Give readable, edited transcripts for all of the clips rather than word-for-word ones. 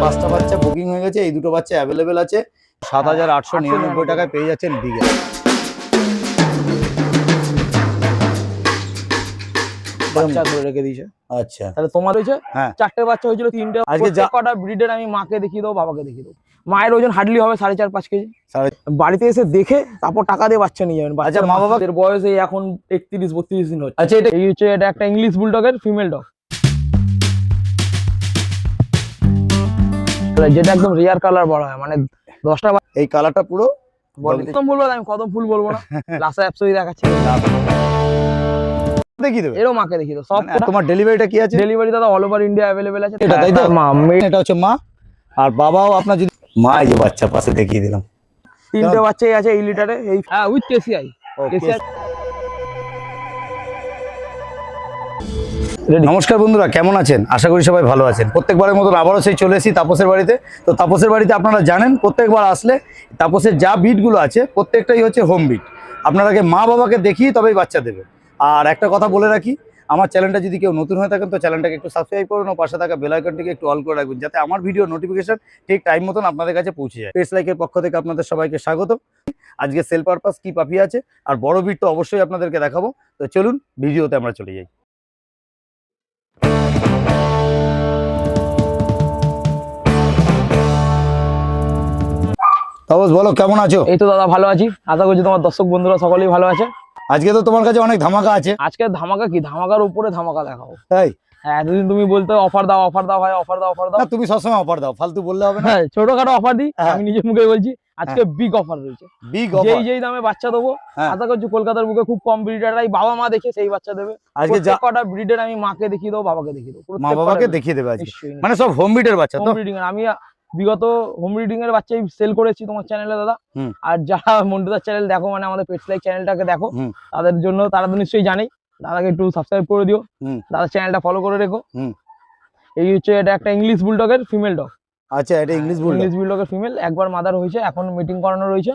5টা বাচ্চা বুকিং হয়ে গেছে, এই দুটো বাচ্চা অ্যাভেলেবেল আছে। 7,899 টাকায় পেয়ে যাচ্ছেন দিঘা। বাচ্চা ধরে রেখে দিয়েছে। আচ্ছা, তাহলে তোমার হয়েছে হ্যাঁ 4টে বাচ্চা হয়েছিল, 3টে। আজকে কটা ব্রিডের আমি মাকে দেখিয়ে দেবো, বাবাকে দেখিয়ে দেবো। মায়ের ওজন হার্ডলি হবে 4.5-5 কেজি। বাড়িতে এসে দেখে তারপর টাকা দিয়ে বাচ্চা নিয়ে যাবেন। আচ্ছা, মা বাবার বয়স এই এখন 31-32 দিন হচ্ছে। আচ্ছা, এটা একটা ইংলিশ বুলডগের ফিমেল ডগ, যেটা একদম রিয়ার কালার বলা হয়, মানে 10টা। এই কালারটা পুরো কদম বলবো, আমি কদম ফুল বলবো না, লাসা অ্যাপসই দেখাচ্ছে। দেখিয়ে দেবে, এরও মাকে দেখিয়ে দেবো সব। তোমার ডেলিভারিটা কি আছে? ডেলিভারি দাদা অল ওভার ইন্ডিয়া অ্যাভেলেবেল আছে। এটা তাই তো? এটা হচ্ছে মা, আর বাবাও আপনার যদি মা, এই যে বাচ্চা পাশে দেখিয়ে দিলাম। 3টে বাচ্চাই আছে এই লিটারে, এই উইথ কেসিআই। নমস্কার বন্ধুরা, কেমন আছেন? আশা করি সবাই ভালো আছেন। প্রত্যেকবারের মতন আবারও সেই চলে এসেছি তাপসের বাড়িতে। তো তাপসের বাড়িতে আপনারা জানেন প্রত্যেকবার আসলে তাপসের যা বিটগুলো আছে প্রত্যেকটাই হচ্ছে হোম বিট। আপনারাকে মা বাবাকে দেখিয়ে তবেই বাচ্চা দেবে। আর একটা কথা বলে রাখি, আমার চ্যানেলটা যদি কেউ নতুন হয়ে থাকেন তো চ্যানেলটাকে একটু সাবস্ক্রাইব করুন ও পাশে থাকা বেল আইকনটিকে একটু অল করে রাখবেন, যাতে আমার ভিডিও নোটিফিকেশন ঠিক টাইম মতন আপনাদের কাছে পৌঁছে যায়। পেটস লাইকের পক্ষ থেকে আপনাদের সবাইকে স্বাগত। আজকে সেল পারপাস কি পাপি আছে আর বড় বিট তো অবশ্যই আপনাদেরকে দেখাবো। তো চলুন ভিডিওতে আমরা চলে যাই। তাপস বলো, কেমন আছো? এই তো দাদা ভালো আছি, আশা করছি তোমার দর্শক বন্ধুরা সকলেই ভালো আছে। আজকে তো তোমার কাছে অনেক ধামাকা আছে। আজকে ধামাকা কি, ধামাকার উপরে ধামাকা দেখাবো। তাই? হ্যাঁ, এতদিন তুমি বলতে অফার দাও, অফার দাও ভাই, অফার দাও, অফার দাও। না, তুমি সবসময় অফার দাও, ফালতু বললে হবে না। হ্যাঁ, ছোটখাটো অফার দিই, আমি নিজের মুখে বলছি। আজকে বিগ অফার রয়েছে, বিগ অফার। যেই দামে বাচ্চা দেবো, আশা করছি কলকাতার বুকে খুব কম ব্রিডাররাই বাবা মা দেখে সেই বাচ্চা দেবে। আজকে কটা ব্রিডের আমি মাকে দেখিয়ে দেবো, বাবাকে দেখিয়ে দেবো, মা বাবাকে দেখিয়ে দেবে আজকে। মানে সব হোম ব্রিডের বাচ্চা তো? ব্রিডিং এর আমি বিগত হোম ব্রিডিং এর বাচ্চাই সেল করেছি তোমার চ্যানেলে দাদা। আর যারা মন্টুদার চ্যানেল দেখো, মানে আমাদের পেটস লাইক চ্যানেলটাকে দেখো, তাদের জন্য, তারা তো নিশ্চয়ই জানেই, দাদাকে একটু সাবস্ক্রাইব করে দিও, দাদা চ্যানেলটা ফলো করে রেখো। এই হচ্ছে এটা একটা ইংলিশ বুলডগের ফিমেল ডগ। আচ্ছা, এটা ইংলিশ বুলডগের ফিমেল, একবার মাদার হয়েছে, এখন মিটিং করানো রয়েছে,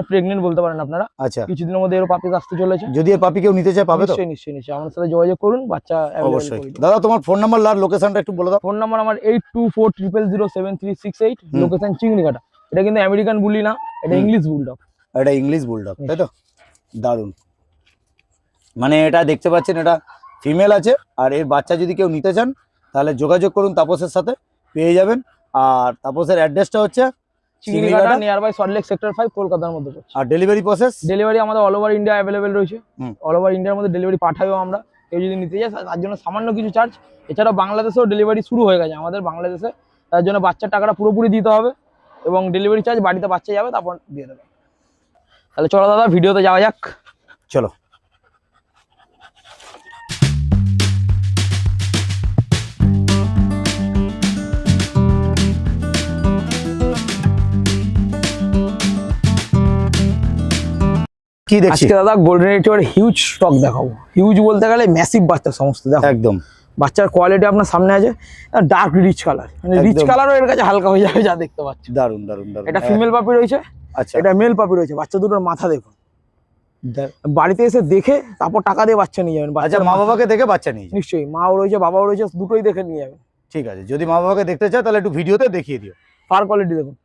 প্রেগন্যান্ট বলতে পারেন আপনারা। আচ্ছা, কিছুদিনের মধ্যে এর পাপি আসতে চলেছে। যদি এর পাপি কেউ নিতে চায় পাবে তো? নিশ্চয়ই আমাদের সাথে যোগাযোগ করুন, বাচ্চা অবশ্যই। দাদা তোমার ফোন নাম্বার আর লোকেশনটা একটু বলে দাও। ফোন নাম্বার আমার 8240007368, লোকেশন চিংড়িঘাটা। এটা কিন্তু আমেরিকান বুলি না, এটা ইংলিশ বুলডগ। এটা ইংলিশ বুলডগ, তাই তো? দারুন। মানে এটা দেখতে পাচ্ছেন, এটা ফিমেল আছে, আর এর বাচ্চা যদি কেউ নিতে চান তাহলে যোগাযোগ করুন তাপসের সাথে, পেয়ে যাবেন। আর তাপসের অ্যাড্রেসটা হচ্ছে Chingrighata, near by Salt Lake sector 5, কলকাতার মধ্যে পড়ছে। আর ডেলিভারি প্রসেস? ডেলিভারি আমাদের অল ওভার ইন্ডিয়া অ্যাভেলেবেল রয়েছে। অল ওভার ইন্ডিয়ার মধ্যে ডেলিভারি পাঠাইও আমরা। কেউ যদি নিতে চায় তার জন্য সামান্য কিছু চার্জ। এছাড়াও বাংলাদেশেও ডেলিভারি শুরু হয়ে গেছে আমাদের বাংলাদেশে, তার জন্য বাচ্চার টাকাটা পুরোপুরি দিতে হবে এবং ডেলিভারি চার্জ বাড়িতে বাচ্চা যাবে, তারপর দিয়ে দেবে। তাহলে চলো দাদা ভিডিওতে যাওয়া যাক। চলো। কি দেখছি আজকে দাদা গোল্ডেন রিট্রিভার হিউজ স্টক দেখাবো। হিউজ বলতে গেলে ম্যাসিভ বাচ্চা সমস্ত দেখো। একদম বাচ্চার কোয়ালিটি আপনার সামনে আছে, ডার্ক রিচ কালার, মানে রিচ কালারও এর কাছে হালকা হয়ে যাবে, যা দেখতে পাচ্ছি। দারুন দারুন দারুন। এটা ফিমেল পাপি রয়েছে। আচ্ছা, এটা মেল পাপি রয়েছে। বাচ্চা দুটোর মাথা দেখুন, বাড়িতে এসে দেখে তারপর টাকা দিয়ে বাচ্চা নিয়ে যাবেন। আচ্ছা, মা বাবাকে দেখে বাচ্চা নিয়ে? নিশ্চয়ই, মাও রয়েছে বাবাও রয়েছে, দুটোই দেখে নিয়ে যাবেন। ঠিক আছে, যদি মা বাবাকে দেখতে চায় তাহলে একটু ভিডিওতে দেখিয়ে দিও। ফার কোয়ালিটি দেখুন,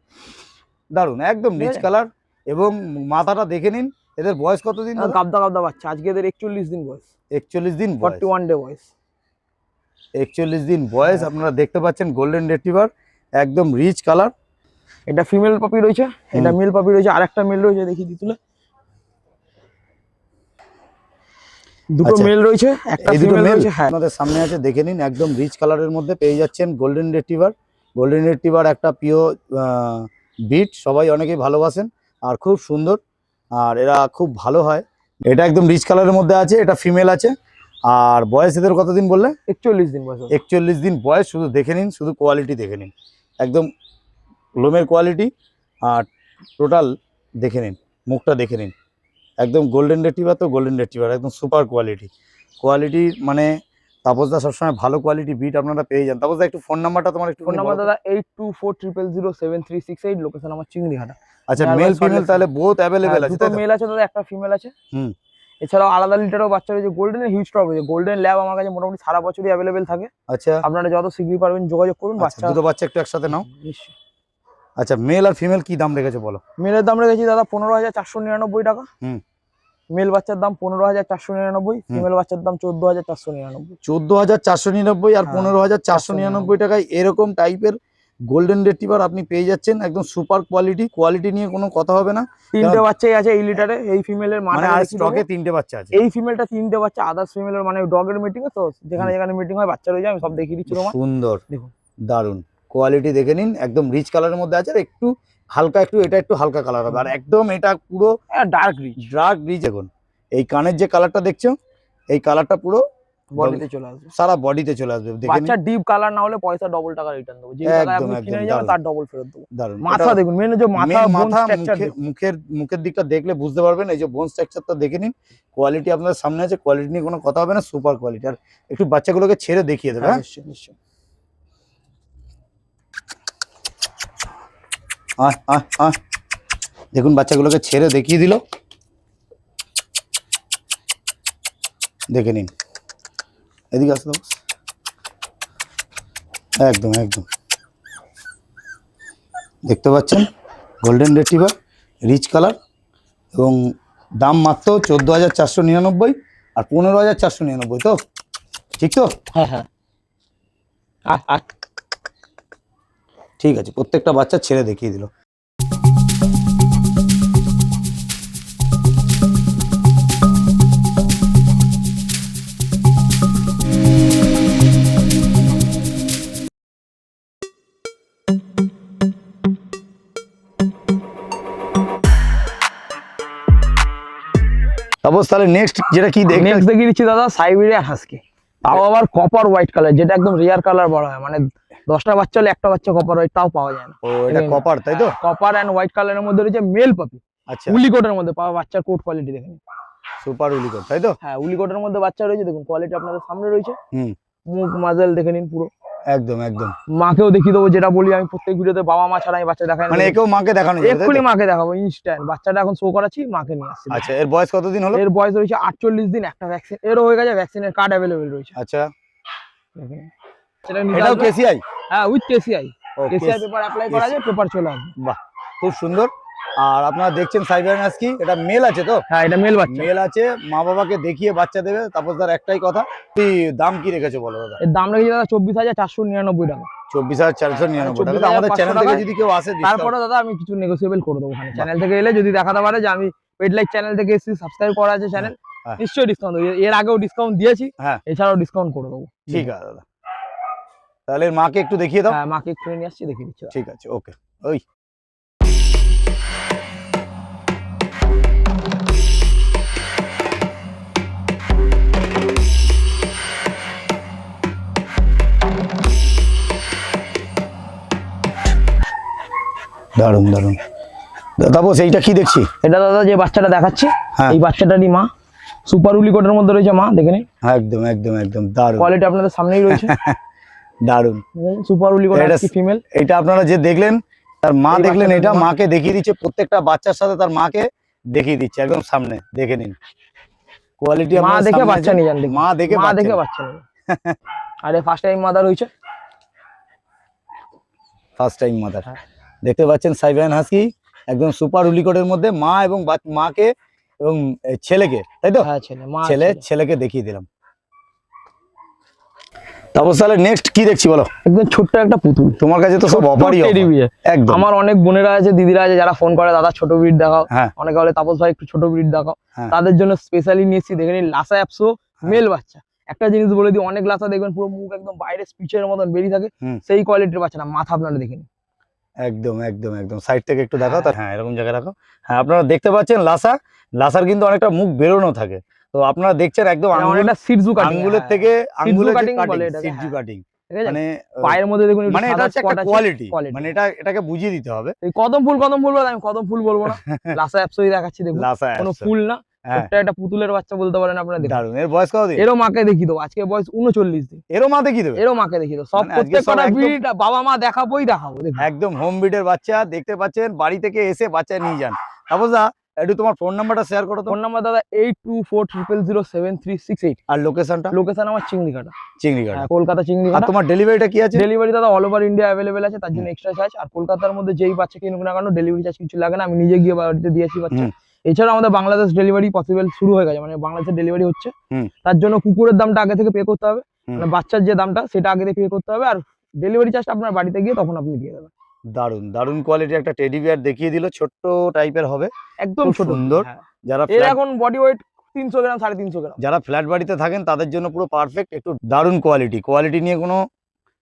দারুন, একদম রিচ কালার, এবং মাথাটা দেখে নিন। এদের বয়স কতদিন? গাবদা গাবদা বাচ্চা, আজকে এদের 41 দিন বয়স। 41 দিন, 41 ডে বয়স। 41 দিন বয়স। আপনারা দেখতে পাচ্ছেন গোল্ডেন রিট্রিভার, একদম রিচ কালার। এটা ফিমেল পাপি রয়েছে, এটা মেল পাপি রয়েছে, আরেকটা মেল রয়েছে, দেখি দি তুলে। দুটো মেল রয়েছে, একটা ফিমেল রয়েছে। হ্যাঁ, আপনাদের সামনে আছে, দেখে নিন। একদম রিচ কালারের মধ্যে পেয়ে যাচ্ছেন গোল্ডেন রিট্রিভার। গোল্ডেন রিট্রিভার একটা পিওর বিট, সবাই অনেকেই ভালোবাসেন আর খুব সুন্দর, আর এরা খুব ভালো হয়। এটা একদম রিচ কালারের মধ্যে আছে, এটা ফিমেল আছে। আর বয়স এদের কতদিন বললে? 41 দিন বয়স। 41 দিন বয়স। শুধু দেখে নিন, শুধু কোয়ালিটি দেখে নিন, একদম লোমের কোয়ালিটি, আর টোটাল দেখে নিন, মুখটা দেখে নিন। একদম গোল্ডেন রিট্রিভার তো গোল্ডেন রিট্রিভার, একদম সুপার কোয়ালিটি। মানে তাপসদা সবসময় ভালো কোয়ালিটি বিট আপনারা পেয়ে যান। তাপসদা একটু ফোন নাম্বারটা তোমার একটু? ফোন নাম্বার দাদা 8240007368, লোকেশন আমার চিংড়িঘাটা। আচ্ছা, মেল ফিমেল তাহলে বোথ অ্যাভেলেবেল আছে? দুটো মেল আছে দাদা, একটা ফিমেল আছে। এছাড়াও আলাদা লিটারও বাচ্চা রয়েছে, গোল্ডেনের হিউজ স্টক রয়েছে। গোল্ডেন ল্যাব আমার কাছে মোটামুটি সারা বছরই অ্যাভেলেবেল থাকে। আচ্ছা আপনারা যত শীঘ্রই পারবেন যোগাযোগ করুন। আচ্ছা, বাচ্চা দুটো বাচ্চা একটু একসাথে নাও। নিশ্চয়ই। আচ্ছা, মেল আর ফিমেল কি দাম রেখেছো বলো? মেলের দাম রেখেছি দাদা 15,499 টাকা। হুম। মেল বাচ্চার দাম 15,499, ফিমেল বাচ্চার দাম 14,499। 14,499 আর হ্যাঁ, 15,499 টাকায় এরকম টাইপের গোল্ডেন রেট্রিভার আপনি পেয়ে যাচ্ছেন, একদম সুপার কোয়ালিটি নিয়ে কোনো কথা হবে না। তিনটে বাচ্চাই আছে এই লিটারে। এই ফিমেলের মানে আর স্টকে তিনটে বাচ্চা আছে। এই ফিমেলটা তিনটে বাচ্চা, আদার্স ফিমেলের মানে ডগের মিটিং এ তো যেখানে যেখানে মিটিং হয় বাচ্চা রয়েছে, আমি সব দেখিয়ে দিচ্ছি তোমার। সুন্দর, দেখুন দারুন কোয়ালিটি দেখে নিন, একদম রিচ কালারের মধ্যে আছে, আর একটু হালকা এটা একটু হালকা কালার হবে, আর একদম এটা পুরো ডার্ক রিচ। দেখুন এই কানের যে কালারটা দেখছো, এই কালারটা পুরো বডিতে চলে আসবে, সারা বডিতে চলে আসবে। দেখে নিন, বাচ্চা ডিপ কালার না হলে পয়সা ডবল টাকা রিটার্ন দেবো। যে টাকা একদম, আপনি একদম, কিনে নিয়ে যাবেন দারুণ। তার ডবল ফেরত দেবো। দারুন। মাথা দেখুন, মেন যে মাথা মাথা স্ট্রাকচার মুখের দিকটা দেখলে বুঝতে পারবেন। এই যে বোন স্ট্রাকচারটা দেখে নিন, কোয়ালিটি আপনাদের সামনে আছে, কোয়ালিটি নিয়ে কোনো কথা হবে না, সুপার কোয়ালিটি। আর একটু বাচ্চাগুলোকে ছেড়ে দেখিয়ে দেবে। হ্যাঁ নিশ্চয়ই নিশ্চয়ই। দেখুন বাচ্চাগুলোকে ছেড়ে দেখিয়ে দিল, দেখে নিন। এদিকে আসতে দাও। একদম দেখতে পাচ্ছেন গোল্ডেন রেট্রিভার, রিচ কালার, এবং দাম মাত্র 14,499 আর 15,499। তো ঠিক তো? হ্যাঁ। ঠিক আছে, প্রত্যেকটা বাচ্চা ছেড়ে দেখিয়ে দিল। তারপর তাহলে নেক্সট যেটা কি নেক্সট দেখিয়ে দিচ্ছি দাদা, সাইবেরিয়ান হাস্কি। তাও আবার কপার হোয়াইট কালার, যেটা একদম রিয়ার কালার বলা হয়। মানে 10টা বাচ্চা হলে একটা বাচ্চা কপার হোয়াইট, তাও পাওয়া যায় না। ও এটা কপার, তাই তো? কপার এন্ড হোয়াইট কালারের মধ্যে রয়েছে মেল পাপি। আচ্ছা, উলিকোটের মধ্যে পাওয়া বাচ্চার কোট কোয়ালিটি দেখেন। সুপার উলিকট, তাই তো? হ্যাঁ, উলিকোটের মধ্যে বাচ্চা রয়েছে, দেখুন কোয়ালিটি আপনাদের সামনে রয়েছে। হুম, মুখ মাজেল দেখে নিন পুরো। একদম মাকেও দেখিয়ে দেবো, যেটা বলি আমি প্রত্যেক ভিডিওতে, বাবা মা ছাড়া আমি বাচ্চা দেখাই না। মানে একেও মাকে দেখানো যাবে, তাই তো? এক্ষুনি মাকে দেখাবো ইনস্ট্যান্ট। বাচ্চাটা এখন শো করাচ্ছি, মাকে নিয়ে আসছি। আচ্ছা, এর বয়স কতদিন হলো? এর বয়স রয়েছে 48 দিন। একটা ভ্যাকসিন এরও হয়ে গেছে, ভ্যাকসিনের কার্ড অ্যাভেলেবেল রয়েছে। আচ্ছা, দেখেন সেটা নিতে এটাও আসবে। কেসিআই? হ্যাঁ, উইথ কেসিআই। ও কেসিআই পেপার অ্যাপ্লাই করা যায়, পেপার চলে আসবে। বাহ, খুব সুন্দর। আর আপনারা দেখছেন সাইবেরিয়ান হাস্কি, এটা মেল আছে তো? হ্যাঁ, এটা মেল বাচ্চা। মেল আছে, মা বাবাকে দেখিয়ে বাচ্চা দেবে। তারপর তার একটাই কথা, কি দাম কি রেখেছো বলো দাদা? এর দাম রেখেছি দাদা 24,499 টাকা। 24,499 টাকা। 24,400 আমাদের চ্যানেল থেকে টাকা। যদি কেউ আসে তারপরে দাদা আমি কিছু নেগোসিয়েবল করে দেবো। ওখানে চ্যানেল থেকে এলে যদি দেখাতে পারে যে আমি পেড লাইক চ্যানেল থেকে এসেছি, সাবস্ক্রাইব করা আছে চ্যানেল, হ্যাঁ। নিশ্চয়ই ডিসকাউন্ট দেবো। এর আগেও ডিসকাউন্ট দিয়েছি, হ্যাঁ, এছাড়াও ডিসকাউন্ট করে দেবো। ঠিক আছে দাদা। তাহলে এর মাকে একটু দেখিয়ে দাও। হ্যাঁ, মাকে একটু নিয়ে আসছি, দেখিয়ে দিচ্ছি। ঠিক আছে, ওকে। ওই দারুন। তারপর এইটা কি দেখছি? এটা দাদা যে বাচ্চাটা দেখাচ্ছি, হ্যাঁ। এই বাচ্চাটারই মা। সুপার উলিকোটের মধ্যে রয়েছে মা, দেখে নিন। একদম দারুন কোয়ালিটি আপনাদের সামনেই রয়েছে। দারুন। সুপার উলিকোট এটা ফিমেল। এটা আপনারা যে দেখলেন, তার মা এই দেখলেন, বাচ্চাটার এটা মা। মাকে দেখিয়ে দিচ্ছে, প্রত্যেকটা বাচ্চার সাথে তার মাকে দেখিয়ে দিচ্ছে একদম সামনে, দেখে নিন কোয়ালিটি। মা দেখে বাচ্চা নিয়ে যান, দেখুন। মা দেখে বাচ্চা নিয়ে। আরে ফার্স্ট টাইম মাদার হয়েছে। First time mother. হ্যাঁ। দেখতে পাচ্ছেন সাইবেরিয়ান হাস্কি, একদম সুপার উলিকটের মধ্যে মা এবং মাকে এবং ছেলেকে, তাই তো? হ্যাঁ, ছেলে ছেলেকে দেখিয়ে দিলাম। তারপর তাহলে নেক্সট কি দেখছি বলো? একদম ছোট্ট একটা পুতুল। তোমার কাছে তো সব অফারই টেডি বিয়ার। একদম। আমার অনেক বোনেরা আছে, দিদিরা আছে, যারা ফোন করে দাদা ছোট ব্রিড দেখাও। হ্যাঁ, অনেকে বলে তাপস ভাই একটু ছোট ব্রিড দেখাও। হ্যাঁ। তাদের জন্য স্পেশালি নিয়েছি, দেখে নিন লাসা অ্যাপসো মেল বাচ্চা। একটা জিনিস বলে দিই, অনেক লাসা দেখবেন পুরো মুখ একদম বাইরে স্পিচের মতন বেরিয়ে থাকে, সেই কোয়ালিটির বাচ্চা না। মাথা আপনারা দেখে নিন, একদম সাইড থেকে একটু দেখাও। হ্যাঁ, এরকম জায়গায় রাখো। হ্যাঁ, আপনারা দেখতে পাচ্ছেন লাসার কিন্তু অনেকটা মুখ বেরোনো থাকে। তো আপনারা দেখছেন একদম অনেকটা সিটজু কাটিং, আঙ্গুলের থেকে কাটিং বলে এটা, সিটজু কাটিং। মানে পায়ের মধ্যে দেখুন মানে এটা হচ্ছে একটা কোয়ালিটি, মানে এটাকে বুঝিয়ে দিতে হবে। এই কদম ফুল বলে, আমি কদম ফুল বলবো না, লাসা অ্যাপসই দেখাচ্ছি, দেখুন কোনো ফুল না। একটা পুতুলের বাচ্চা বলতে পারেন আপনারা। দারুন। এর বয়স কতদিন? এরও মাকে দেখিয়ে দেবো, আজকে বয়স 39 দিন। এরও মা দেখিয়ে দেবে? এরও মাকে দেখিয়ে দেবো। সব প্রত্যেকটা ব্রিড বাবা মা দেখাবো। একদম হোম ব্রিডের বাচ্চা দেখতে পাচ্ছেন, বাড়ি থেকে এসে বাচ্চা নিয়ে যান। তারপর একটু তোমার ফোন নাম্বারটা শেয়ার করো তো। ফোন নাম্বার দাদা 8240007338। আর লোকেশনটা? লোকেশন আমার চিংড়িঘাটা। চিংড়িঘাটা। হ্যাঁ, কলকাতা আর চিংড়িঘাটা। তোমার ডেলিভারিটা কি আছে? ডেলিভারি দাদা অল ওভার ইন্ডিয়া অ্যাভেলেবেল আছে, তার জন্য এক্সট্রা চার্জ। আর কলকাতার মধ্যে যেই বাচ্চা কিনুক না কেন ডেলিভারি চার্জ কিছু লাগে না, আমি নিজে গিয়ে বাড়িতে দিয়ে আসি বাচ্চা। এছাড়া আমাদের বাংলাদেশ ডেলিভারি পসিবল শুরু হয়ে গেছে, মানে বাংলাদেশের ডেলিভারি হচ্ছে। তার জন্য কুকুরের দামটা আগে থেকে পে করতে হবে, মানে বাচ্চার যে দামটা সেটা আগে থেকে পে করতে হবে, আর ডেলিভারি চার্জটা আপনার বাড়িতে গিয়ে তখন আপনি দিয়ে দেবেন। দারুন দারুন কোয়ালিটি একটা টেডি বিয়ার দেখিয়ে দিল, ছোট্ট টাইপের হবে, একদম খুব ছোট সুন্দর। যারা এর এখন বডি ওয়েট 300 গ্রাম 350 গ্রাম। যারা ফ্ল্যাট বাড়িতে থাকেন তাদের জন্য পুরো পারফেক্ট, একটু দারুন কোয়ালিটি নিয়ে কোনো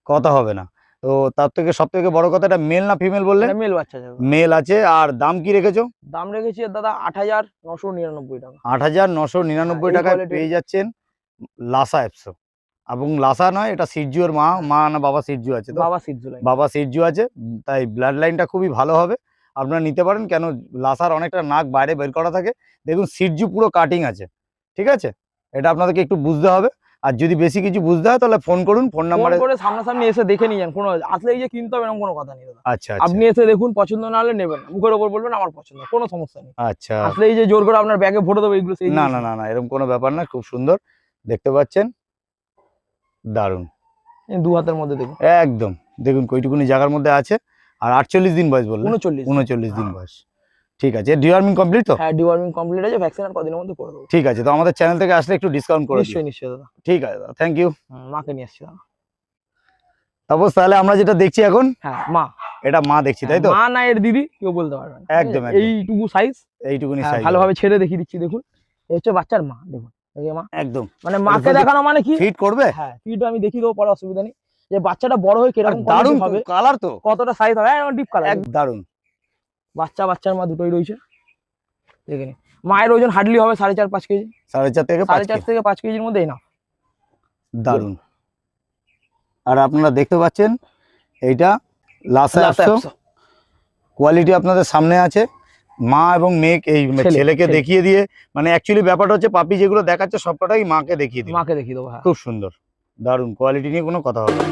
কথা হবে না। তো তার থেকে সব থেকে বড় কথা, এটা মেল না ফিমেল বললে? মেল বাচ্চা যাবে। মেল আছে। আর দাম কি রেখেছো? দাম রেখেছি দাদা 8999 টাকা। 8999 টাকায় পেয়ে যাচ্ছেন লাসা অ্যাপসো। এবং লাসা নয়, এটা সিরজুর মা না বাবা সিরজু আছে তো? বাবা সিরজু আছে, তাই ব্লাড লাইনটা খুবই ভালো হবে, আপনারা নিতে পারেন। কেন লাসার অনেকটা নাক বাইরে বের করা থাকে, দেখুন সিরজু পুরো কাটিং আছে, ঠিক আছে? এটা আপনাদেরকে একটু বুঝতে হবে। আর যদি বেশি কিছু বুঝতে হয় তাহলে ফোন করুন, ফোন নাম্বারে করে সামনাসামনি এসে দেখে নিয়ে যান। কোনো আসলেই যে কিনতে হবে এরকম কোনো কথা নেই দাদা। আচ্ছা, আপনি এসে দেখুন, পছন্দ না হলে নেবেন, মুখের ওপর বলবেন আমার পছন্দ, কোনো সমস্যা নেই। আচ্ছা, আসলেই যে জোর করে আপনার ব্যাগে ভরে দেবো এইগুলো, না না না না, এরকম কোনো ব্যাপার না। খুব সুন্দর দেখতে পাচ্ছেন, দারুন। 2 হাতের মধ্যে দেখুন, একদম দেখুন কইটুকুনি জায়গার মধ্যে আছে। আর 48 দিন বয়স বললেন? 39 দিন বয়স, ঠিক আছে। ডিওয়ার্মিং কমপ্লিট তো? হ্যাঁ, ডিওয়ার্মিং কমপ্লিট আছে, ভ্যাকসিন আর কদিনের মধ্যে করে দেবো। ঠিক আছে, তো আমাদের চ্যানেল থেকে আসলে একটু ডিসকাউন্ট করে দিন। নিশ্চয়ই দাদা। ঠিক আছে দাদা, থ্যাংক ইউ। মাকে নিয়ে আসছি দাদা। তারপর তাহলে আমরা যেটা দেখছি এখন, হ্যাঁ মা, এটা মা দেখছি তাই তো? মা না এর দিদি কেউ বলতে পারবে না। একদম এইটুকু সাইজ, এইটুকুনি সাইজ। ভালোভাবে ছেড়ে দেখিয়ে দিচ্ছি, দেখুন এই হচ্ছে বাচ্চার মা, দেখুন এই মা। একদম মানে মাকে দেখানো মানে কি ফিট করবে? হ্যাঁ, ফিট আমি দেখিয়ে দেবো, পরে অসুবিধা নেই। যে বাচ্চাটা বড় হয়ে কিরকম দারুন হবে, কালার তো, কতটা সাইজ হবে, ডিপ কালার, দারুন। বাচ্চার মা দুটোই রয়েছে, দেখে নিন। মায়ের ওজন হার্ডলি হবে 4.5-5 কেজি। 4.5 থেকে 5 কেজির মধ্যে না। দারুন। আর আপনারা দেখতে পাচ্ছেন এইটা লাসা অ্যাপসো, কোয়ালিটি আপনাদের সামনে আছে। মা এবং মেয়ে, এই ছেলেকে দেখিয়ে দিয়ে, মানে অ্যাকচুয়ালি ব্যাপারটা হচ্ছে পাপি যেগুলো দেখাচ্ছে সবকটাই মাকে দেখিয়ে দিই, মাকে দেখিয়ে দেবো। হ্যাঁ, খুব সুন্দর, দারুন কোয়ালিটি নিয়ে কোনো কথা হবে না।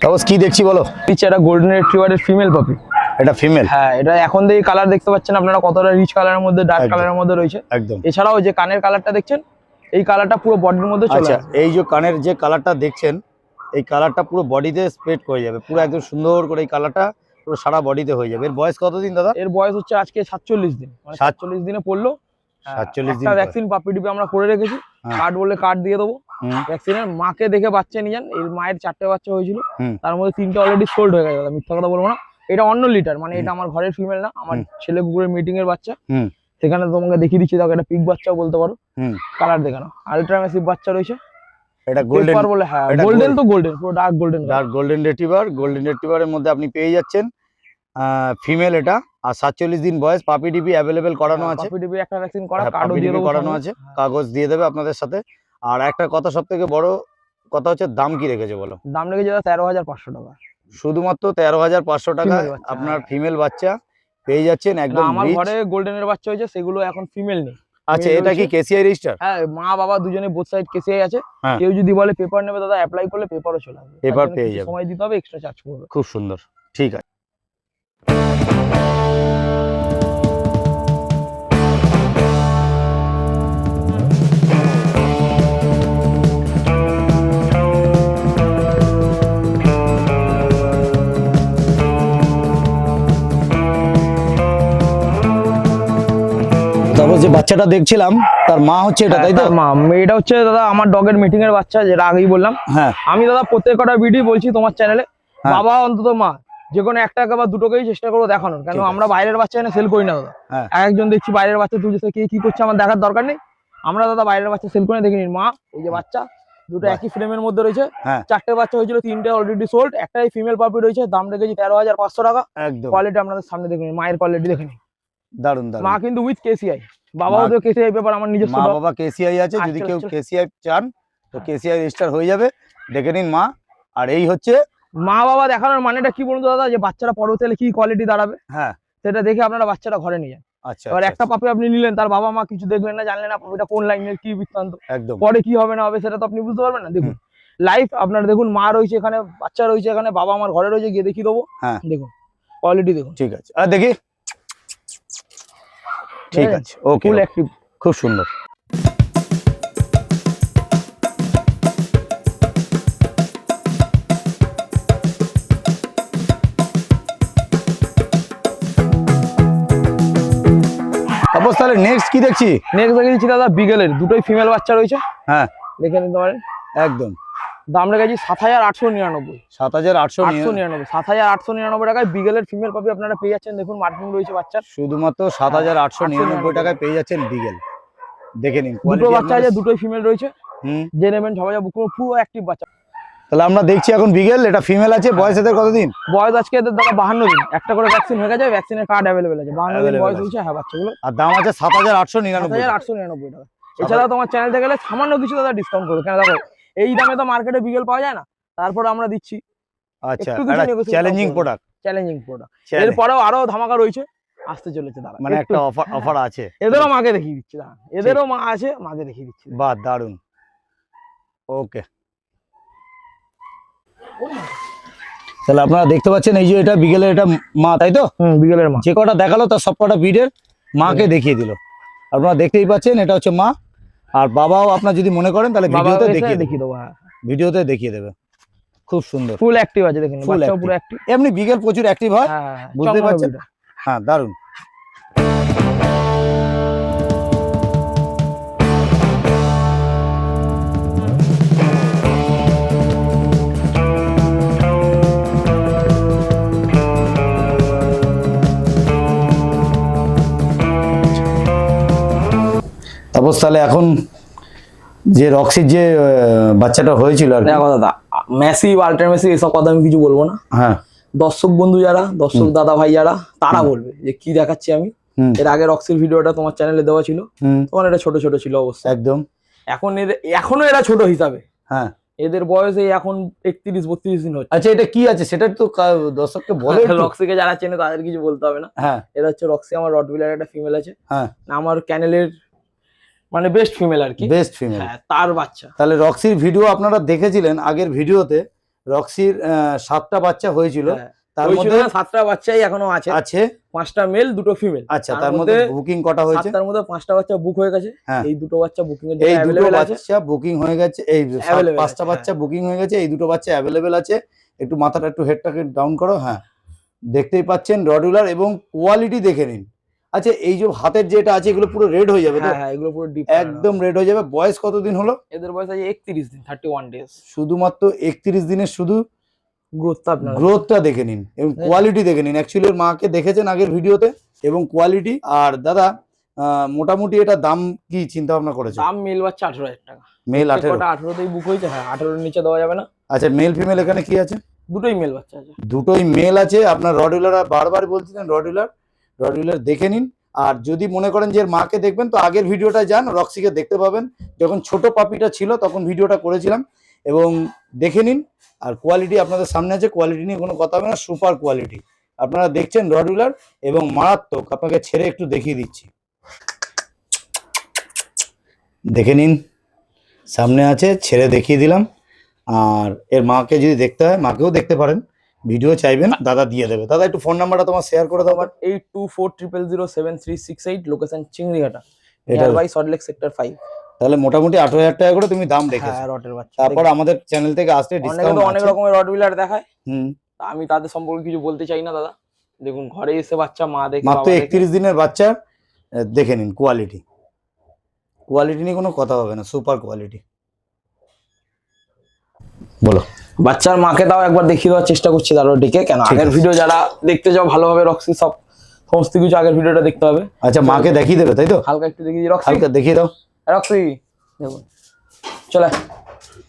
তারপর কি দেখছি বলো? এটা গোল্ডেন রিট্রিভারের ফিমেল পাপি। এটা ফিমেল? হ্যাঁ, এটা এখন থেকে কালার দেখতে পাচ্ছেন আপনারা, কতটা রিচ কালারের মধ্যে, ডার্ক কালারের মধ্যে রয়েছে একদম। এছাড়াও যে কানের কালারটা দেখছেন, এই কালারটা পুরো বডির মধ্যে চলে আসে। এই যে কানের যে কালারটা দেখছেন, এই কালারটা পুরো বডিতে স্প্রেড করে যাবে, পুরো একদম সুন্দর করে এই কালারটা পুরো সারা বডিতে হয়ে যাবে। এর বয়স কতদিন দাদা? এর বয়স হচ্ছে আজকে 47 দিন, মানে 47 দিনে পড়লো। 47 দিন ভ্যাকসিন পাপি ডিপি আমরা করে রেখেছি, কার্ড বললে কার্ড দিয়ে দেবো। ভ্যাকসিনের মাকে দেখে বাচ্চা নিয়ে যান। এই মায়ের 4টে বাচ্চা হয়েছিল, তার মধ্যে 3টে অলরেডি সোল্ড হয়ে গেছে, মিথ্যা কথা বলবো না। এটা অন্য লিটার, মানে এটা আমার ঘরের ফিমেল না, আমার ছেলে কুকুরের মিটিং এর বাচ্চা। সেখানে তোমাকে দেখিয়ে দিচ্ছি, দেখো এটা পিক বাচ্চাও বলতে পারো। কালার দেখানো, আলট্রা ম্যাসিভ বাচ্চা রয়েছে। এটা গোল্ডেন বলে, হ্যাঁ গোল্ডেন তো গোল্ডেন, পুরো dark golden. Golden retriever, golden রিট্রিভারের মধ্যে আপনি পেয়ে যাচ্ছেন ফিমেল এটা। আর 47 দিন বয়স, পাপি ডিপি অ্যাভেলেবেল করানো আছে। পাপি ডিপি একটা ভ্যাকসিন করা, কার্ডও দিয়ে দেবো, করানো আছে, কাগজ দিয়ে দেবে আপনাদের সাথে। আর একটা কথা, সবথেকে বড় কথা হচ্ছে দাম কি রেখেছে বলো? দাম রেখেছে 13,500 টাকা, শুধুমাত্র 13,500 টাকা আপনার ফিমেল বাচ্চা পেয়ে যাচ্ছেন একদম। আমার ঘরে গোল্ডেনের বাচ্চা হয়েছে, সেগুলো এখন ফিমেল নেই। আচ্ছা, এটা কি কেসিআই রেজিস্টার? হ্যাঁ, মা বাবা দুজনে বোথ সাইড কেসিআই আছে। কেউ যদি বলে পেপার নেবে দাদা, অ্যাপ্লাই করলে পেপারও চলে আসবে, পেপার পেয়ে যাবে, সময় দিতে হবে, এক্সট্রা চার্জ পড়বে। খুব সুন্দর, ঠিক আছে। তারপর যে বাচ্চাটা দেখছিলাম তার মা হচ্ছে এটা, তাই তো? মা, এটা হচ্ছে দাদা আমার ডগের মিটিং এর বাচ্চা, যেটা আগেই বললাম। হ্যাঁ, আমি দাদা প্রত্যেকটা ভিডিও বলছি তোমার চ্যানেলে, বাবা অন্তত মা যেকোনো একটাকে বা দুটোকেই চেষ্টা করবো দেখানোর। কেন আমরা বাইরের বাচ্চা এনে সেল করি না দাদা। একজন দেখছি বাইরের বাচ্চা তুলছে, কে কি করছে আমার দেখার দরকার নেই। আমরা দাদা বাইরের বাচ্চা সেল করে দেখে নিন। মা, এই যে বাচ্চা দুটো একই ফ্রেমের মধ্যে রয়েছে, 4টে বাচ্চা হয়েছিল, 3টে অলরেডি সোল্ড, একটাই ফিমেল পাপি রয়েছে। দাম রেখেছি 13,500 টাকা। একদম কোয়ালিটি আপনাদের সামনে দেখে নিন, মায়ের কোয়ালিটি দেখে নিন, দারুন দারুন। মা কিন্তু উইথ কেসিআই, বাবাও তো কেসিআই পেপার, আমার নিজস্ব মা বাবা কেসিআই আছে। যদি কেউ কেসিআই চান তো কেসিআই রেজিস্টার হয়ে যাবে, দেখে নিন মা। আর এই হচ্ছে মা বাবা দেখানোর মানেটা কি বলুন তো দাদা, যে বাচ্চারা পরবর্তীকালে কি কোয়ালিটি দাঁড়াবে, সেটা দেখে আপনারা বাচ্চাটা ঘরে নিয়ে যান। আচ্ছা এবার আচ্ছা, একটা পাপি আপনি নিলেন, তার বাবা মা কিছু দেখলেন না, জানলেন না পাপিটা কোন লাইনের কি বৃত্তান্ত, একদম। পরে কি হবে না হবে সেটা তো আপনি বুঝতে পারবেন না। দেখুন লাইফ আপনার, দেখুন মা রয়েছে এখানে, বাচ্চা রয়েছে এখানে, বাবা আমার ঘরে রয়েছে, গিয়ে দেখিয়ে দেবো। হ্যাঁ দেখুন কোয়ালিটি দেখুন, ঠিক আছে, আর দেখি, ঠিক আছে, ওকে, ফুল অ্যাক্টিভ। খুব সুন্দর। তারপর তাহলে নেক্সট কি দেখছি? নেক্সট দেখে দিচ্ছি দাদা বিগেলের, দুটোই ফিমেল বাচ্চা রয়েছে, হ্যাঁ দেখে নিতে পারেন। একদম। দাম রেখেছি 7,899, 7,899, 7,899 টাকায় বিগেলের ফিমেল পাপি আপনারা পেয়ে যাচ্ছেন। দেখুন মার্কিং রয়েছে বাচ্চার, শুধুমাত্র 7,899 টাকায় পেয়ে যাচ্ছেন বিগেল। দেখে নিন দুটো বাচ্চা আছে, দুটোই ফিমেল রয়েছে। হুম, যে নেবেন সবাই পুরো অ্যাক্টিভ বাচ্চা। তাহলে আমরা দেখছি এখন বিগেল, এটা ফিমেল আছে, বয়স এদের কতদিন? বয়স আজকে এদের দাদা 52 দিন, একটা করে ভ্যাকসিন হয়ে গেছে, ভ্যাকসিনের কার্ড অ্যাভেলেবেল আছে, 52 দিন Available বয়স আছে। হয়েছে। হ্যাঁ বাচ্চাগুলো আর দাম আছে 7,899। 7,899 টাকা। এছাড়াও তোমার চ্যানেল থেকে গেলে সামান্য কিছু দাদা ডিসকাউন্ট করবে, কেন দেখো এই দামে তো মার্কেটে বিগেল পাওয়া যায় না, তারপর আমরা দিচ্ছি আচ্ছা, একটু কিছু একটা negotiable চ্যালেঞ্জিং করবো। Product, challenging product. এরপরেও আরো ধামাকা রয়েছে, আসতে চলেছে দাদা, মানে একটু একটা অফার আছে। এদেরও মাকে দেখিয়ে দিচ্ছি দাদা, এদেরও মা আছে, মাকে দেখিয়ে দিচ্ছি। বাহ, দারুন। ওকে, তাহলে আপনারা দেখতে পাচ্ছেন এই যে এটা বিগেলের, এটা মা, তাই তো? বিগেলের মা। যে কটা দেখালো তার সব কটা বিডের মাকে দেখিয়ে দিল। আপনারা দেখতেই পাচ্ছেন এটা হচ্ছে মা, আর বাবাও আপনার যদি মনে করেন তাহলে বাবা ভিডিওতে এসে দেখিয়ে দেখিয়ে দেবো। হ্যাঁ ভিডিওতে দেখিয়ে দেবে। খুব সুন্দর, ফুল অ্যাক্টিভ আছে, দেখুন Full বাচ্চাও active। পুরো অ্যাক্টিভ। এমনি বিগেল প্রচুর অ্যাক্টিভ হয়, হ্যাঁ বুঝতে পারছেন? হ্যাঁ, দারুন। তারপর তাহলে এখন যে রক্সির যে বাচ্চাটা হয়েছিল আর কি, দেখো দাদা, মেসি আল্ট্রা মেসি এসব কথা আমি কিছু বলবো না। হ্যাঁ দর্শক বন্ধু যারা, দর্শক দাদা ভাই যারা, তারা বলবে যে কি দেখাচ্ছি আমি। হুম এর আগে রক্সির ভিডিওটা তোমার চ্যানেলে দেওয়া ছিল, হুম, তখন এটা ছোট ছোট ছিল অবশ্যই। একদম। এখনো এরা ছোট হিসাবে, হ্যাঁ, এদের বয়স এই এখন 31-32 দিন হচ্ছে। আচ্ছা, এটা কি আছে সেটা তো দর্শককে বলে একটু। রক্সিকে যারা চেনে তাদের কিছু বলতে হবে না। হ্যাঁ এটা হচ্ছে রক্সি, আমার রটভিলার একটা ফিমেল আছে, হ্যাঁ, আমার চ্যানেলের মানে বেস্ট ফিমেল আর কি। Best female. হ্যাঁ, তার বাচ্চা। তাহলে রক্সির ভিডিও আপনারা দেখেছিলেন আগের ভিডিওতে, রক্সির 7টা বাচ্চা হয়েছিল, হ্যাঁ, তার ওই মধ্যে ছিল না, 7টা বাচ্চাই এখনো আছে, আছে 5টা মেল 2টো ফিমেল। আচ্ছা, তার মধ্যে বুকিং কটা হয়েছে? 7টার মধ্যে 5টা বাচ্চা বুক হয়ে গেছে, হ্যাঁ। এই দুটো বাচ্চা বুকিং এর এই জন্য দুটো অ্যাভেলেবেল আছে। বাচ্চা বুকিং হয়ে গেছে, এই Available 5টা আছে, বাচ্চা বুকিং হয়ে গেছে, এই দুটো বাচ্চা অ্যাভেলেবেল আছে। একটু মাথাটা একটু হেডটাকে ডাউন করো, হ্যাঁ, দেখতেই পাচ্ছেন রডুলার, এবং কোয়ালিটি দেখে নিন। আচ্ছা, এই যে হাতের যেটা আছে এগুলো পুরো রেড হয়ে যাবে তো? হ্যাঁ, এগুলো পুরো ডিপ একদম রেড হয়ে যাবে। বয়স কতদিন হলো? এদের বয়স আছে 31 দিন, 31 ডেজ। শুধুমাত্র 31 দিনের শুধু গ্রোথটা আপনার গ্রোথটা দেখে নিন এবং কোয়ালিটি দেখে নিন। অ্যাকচুয়ালি মাকে দেখেছেন আগের ভিডিওতে, এবং কোয়ালিটি। আর দাদা মোটামুটি এটা দাম কি চিন্তা ভাবনা করেছে? দাম মেল বাচ্চা 18,000 টাকা। মেল 18? 18তেই বুক হয়েছে। হ্যাঁ, 18-এর নিচে দেওয়া যাবে না। আচ্ছা, মেল ফিমেল এখানে কি আছে? দুটোই মেল বাচ্চা আছে। দুটোই মেল আছে। আপনার রডুলার বারবার বলছিলেন, রডুলার দেখে নিন। আর যদি মনে করেন যে এর মাকে দেখবেন তো আগের ভিডিওটা যান, রক্সিকে দেখতে পাবেন। যখন ছোট পাপিটা ছিল তখন ভিডিওটা করেছিলাম, এবং দেখে নিন। আর কোয়ালিটি আপনাদের সামনে আছে, কোয়ালিটি নিয়ে কোনো কথা হবে না, সুপার কোয়ালিটি। আপনারা দেখছেন রডুলার, এবং মারাত্মক। আপনাকে ছেড়ে একটু দেখিয়ে দিচ্ছি, দেখে নিন, সামনে আছে, ছেড়ে দেখিয়ে দিলাম। আর এর মাকে যদি দেখতে হয় মাকেও দেখতে পারেন, ভিডিও চাইবেন দাদা দিয়ে দেবে। দাদা একটু ফোন নাম্বারটা তোমার শেয়ার করে দাও। 8240073668, লোকেশন চিংড়িঘাটা, এটা নিয়ার বাই সল্টলেক সেক্টর 5। তাহলে মোটামুটি 18,000 টাকা করে তুমি দাম দেখেছো। হ্যাঁ, রটের বাচ্চা। তারপর আমাদের চ্যানেল থেকে আসলে অনেকে ডিসকাউন্ট তো অনেক রকমের রটভিলার দেখায়, হুম, তা আমি তাদের সম্পর্কে কিছু বলতে চাই না দাদা। দেখুন ঘরে এসে বাচ্চা মা দেখে, মাত্র বাবা দেখে। 31 দিনের বাচ্চা, দেখে নিন কোয়ালিটি। কোয়ালিটি নিয়ে কোনো কথা হবে না, সুপার কোয়ালিটি। বলো। বাচ্চার মাকে তাও একবার দেখিয়ে দেওয়ার চেষ্টা করছি দাঁড়ো ডেকে, কেন ঠিক আগের আছে। ভিডিও যারা দেখতে চাও ভালোভাবে, রক্সি সমস্ত কিছু আগের ভিডিওটা দেখতে হবে। আচ্ছা, মাকে দেখিয়ে দেবে তাই তো? হালকা একটু দেখিয়ে দিই। রক্সি, হালকা দেখিয়ে দাও। রক্সি দেখুন, চলে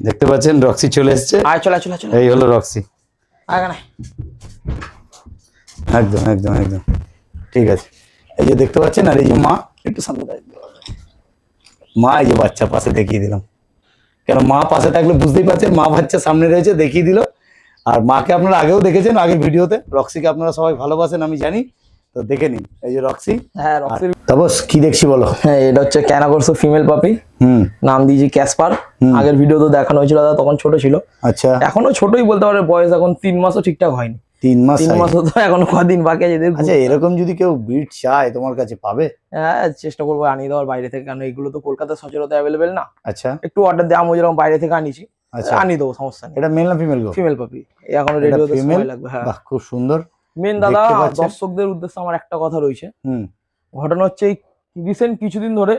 দেখতে পাচ্ছেন রক্সি চলে এসেছে। আয়, চলে চলে চলে, এই হলো রক্সি। আয় না, একদম একদম একদম ঠিক আছে। এই যে দেখতে পাচ্ছেন, আর এই যে মা, একটু সামনে মা, এই যে বাচ্চা পাশে দেখিয়ে দিলাম। কেন মা পাশে থাকলে বুঝতেই পারছেন, মা বাচ্চা সামনে রয়েছে, দেখিয়ে দিল। আর মাকে আপনারা আগেও দেখেছেন আগের ভিডিওতে। রক্সিকে আপনারা সবাই ভালোবাসেন আমি জানি, তো দেখে নিন, এই যে রক্সি। হ্যাঁ রক্সির। তাপস কি দেখছি বলো? হ্যাঁ এটা হচ্ছে ক্যানাকোর্সো ফিমেল পাপি, নাম দিয়েছি ক্যাসপার। আগের ভিডিও তো দেখানো হয়েছিল দাদা, তখন ছোট ছিল। আচ্ছা, এখনো ছোটই বলতে পারে, বয়স এখন 3 মাসও ঠিকঠাক হয়নি। 3 মাস? 3 মাসও তো এখনো কদিন বাকি আছে এদের। আচ্ছা, এরকম যদি কেউ ব্রিড চায় তোমার কাছে পাবে? হ্যাঁ চেষ্টা করবো আনিয়ে দেওয়ার বাইরে থেকে, কারণ এগুলো তো কলকাতার সচরাচর অ্যাভেলেবেল না। আচ্ছা, একটু অর্ডার দেওয়া, আমি যেরকম বাইরে থেকে আনিছি আচ্ছা, আনিয়ে দেবো, সমস্যা নেই। এটা মেল না ফিমেল গো? ফিমেল পাপি, এখনো রেডি হতে সময় লাগবে। হ্যাঁ বাহ, খুব সুন্দর। মেন দাদা দেখতে পাচ্ছেন? দর্শকদের উদ্দেশ্যে আমার একটা কথা রয়েছে। হুম ঘটনা হচ্ছে এই রিসেন্ট কিছুদিন ধরে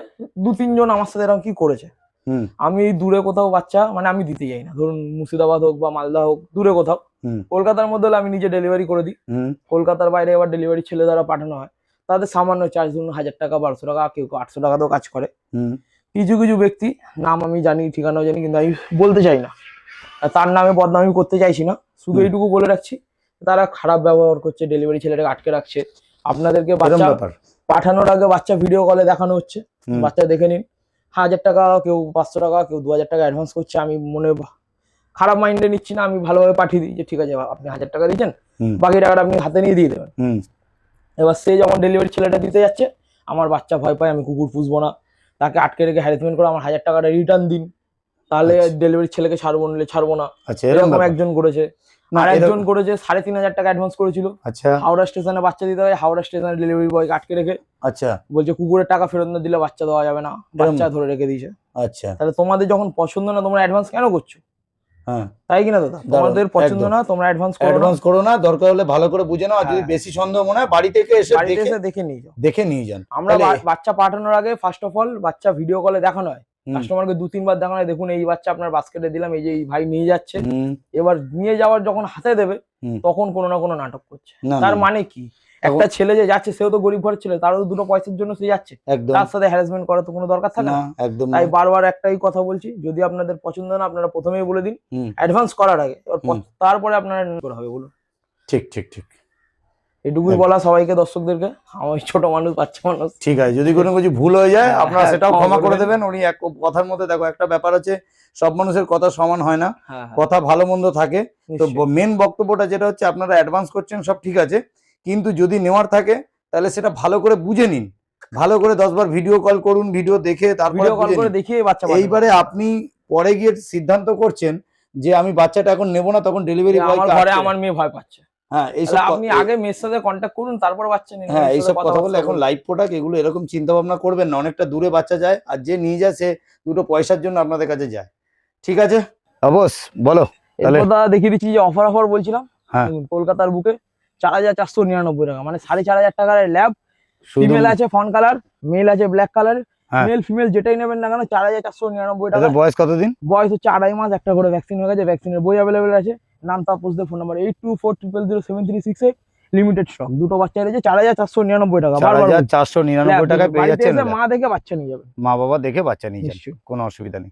2-3 জন আমার সাথে এরকম কি করেছে। হুম আমি দূরে কোথাও বাচ্চা মানে আমি দিতে যাই না, ধরুন মুর্শিদাবাদ হোক বা মালদা হোক, দূরে কোথাও। হুম কলকাতার মধ্যে হলে আমি নিজে ডেলিভারি করে দিই। হুম কলকাতার বাইরে এবার ডেলিভারি ছেলে দ্বারা পাঠানো হয়, তাদের সামান্য চার্জ ধরুন 1000 টাকা, 1200 টাকা, কেউ 800 টাকাতেও কাজ করে। হুম কিছু কিছু ব্যক্তি, নাম আমি জানি, ঠিকানাও জানি, কিন্তু আমি বলতে চাই না, আর তার নামে বদনামি করতে চাইছি না, শুধু এইটুকু বলে রাখছি, তারা খারাপ ব্যবহার করছে, ডেলিভারি ছেলেটাকে আটকে রাখছে। আপনাদেরকে বাচ্চা পাঠানোর আগে বাচ্চা ভিডিও কলে দেখানো হচ্ছে, বাচ্চা দেখে নিন। 1000 টাকা, কেউ 500 টাকা, কেউ 2000 টাকা অ্যাডভান্স করছে। আমি মনে খারাপ মাইন্ডে নিচ্ছি না, আমি ভালোভাবে পাঠিয়ে দিই যে ঠিক আছে আপনি 1000 টাকা দিয়েছেন, বাকি টাকাটা আপনি হাতে নিয়ে দিয়ে দেবেন। এবার সে যখন ডেলিভারি ছেলেটা দিতে যাচ্ছে, আমার বাচ্চা ভয় পায়, আমি কুকুর পুষবো না, তাকে আটকে রেখে হ্যারাসমেন্ট করে আমার 1000 টাকাটা রিটার্ন দিন, তাহলে ডেলিভারি ছেলেকে ছাড়বো, নিলে ছাড়বো না। এরকম একজন করেছে। আর একজন করেছে 3500 টাকা অ্যাডভান্স করেছিল। আচ্ছা, হাওড়া স্টেশনে বাচ্চা দিতে হয়, হাওড়া স্টেশনে ডেলিভারি বয়কে আটকে রেখে, আচ্ছা, বলছে কুকুরের টাকা ফেরত না দিলে বাচ্চা দেওয়া যাবে না, বাচ্চা ধরে রেখে দিয়েছে। আচ্ছা, তাহলে তোমাদের যখন পছন্দ না, তোমরা অ্যাডভান্স কেন করছো? হ্যাঁ তাই কিনা দাদা? তোমাদের পছন্দ না, তোমরা অ্যাডভান্স করো না, দরকার হলে ভালো করে বুঝে নাও। আর যদি বেশি সন্দেহ মনে হয় বাড়ি থেকে এসে দেখে নিয়ে যান। আমরা বাচ্চা পাঠানোর আগে ফার্স্ট অফ অল বাচ্চা ভিডিও কলে দেখানো হয়, কাস্টমারকে 2-3 বার দেখানো হয়, দেখুন এই বাচ্চা আপনার বাস্কেটে দিলাম, এই যে এই ভাই নিয়ে যাচ্ছে। এবার নিয়ে যাওয়ার যখন হাতে দেবে, তখন কোনো না কোনো নাটক করছে। তার মানে কি, একটা ছেলে যে যাচ্ছে সেও তো গরিব ঘরের ছেলে, তারও দুটো পয়সার জন্য সে যাচ্ছে, তার সাথে হ্যারাসমেন্ট করার তো কোনো দরকার থাকে না। তাই বারবার একটাই কথা বলছি, যদি আপনাদের পছন্দ না, আপনারা প্রথমেই বলে দিন অ্যাডভান্স করার আগে, তারপরে আপনারা হবে বলুন। ঠিক ঠিক ঠিক, এটুকুই বলা সবাইকে, দর্শকদেরকে। আমি ছোট মানুষ, বাচ্চা মানুষ, ঠিক আছে, যদি কোনো কিছু ভুল হয়ে যায় আপনারা সেটাও ক্ষমা করে দেবেন। উনি এক কথার মধ্যে, দেখো একটা ব্যাপার আছে, সব মানুষের কথা সমান হয় না, কথা ভালো মন্দ থাকে। তো মেন বক্তব্যটা যেটা হচ্ছে, আপনারা অ্যাডভান্স করছেন সব ঠিক আছে, কিন্তু যদি নেওয়ার থাকে তাহলে সেটা ভালো করে বুঝে নিন, ভালো করে 10 বার ভিডিও কল করুন, ভিডিও দেখে তারপরে দেখিয়ে বাচ্চা। এইবারে আপনি পরে গিয়ে সিদ্ধান্ত করছেন যে আমি বাচ্চাটা এখন নেবো না, তখন ডেলিভারি বয় ঘরে আমার মেয়ে ভয় পাচ্ছে। হ্যাঁ, এইসব আপনি আগে মেয়ের সাথে কন্ট্যাক্ট করুন, তারপর বাচ্চা নিন। হ্যাঁ, এইসব কথা বলে এখন লাইভ প্রোডাক্ট এগুলো এরকম চিন্তা ভাবনা করবেন না। অনেকটা দূরে বাচ্চা যায়, আর যে নিয়ে যায় সে দুটো পয়সার জন্য আপনাদের কাছে যায়। ঠিক আছে অবশ, বলো তাহলে। দেখিয়ে দিচ্ছি যে অফার বলছিলাম, কলকাতার বুকে 4499 টাকা, মানে 4500 টাকার ল্যাব। ফিমেল আছে ফন কালার, মেল আছে ব্ল্যাক কালার। মেল ফিমেল যেটাই নেবেন না কেন 4499 টাকা। বয়স কতদিন? বয়স হচ্ছে 2.5 মাস, একটা করে ভ্যাকসিন হয়ে গেছে, ভ্যাকসিনের বই অ্যাভেলেবেল আছে। নাম তাপসদের, ফোন নাম্বার 82400736, লিমিটেড স্টক। দুটো বাচ্চা রয়েছে, 4499 টাকা। 4499 টাকায় পেয়ে যাচ্ছেন। মা দেখে বাচ্চা নিয়ে যাবে, মা বাবা দেখে বাচ্চা নিয়ে যাবে, কোনো অসুবিধা নেই।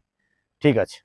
ঠিক আছে।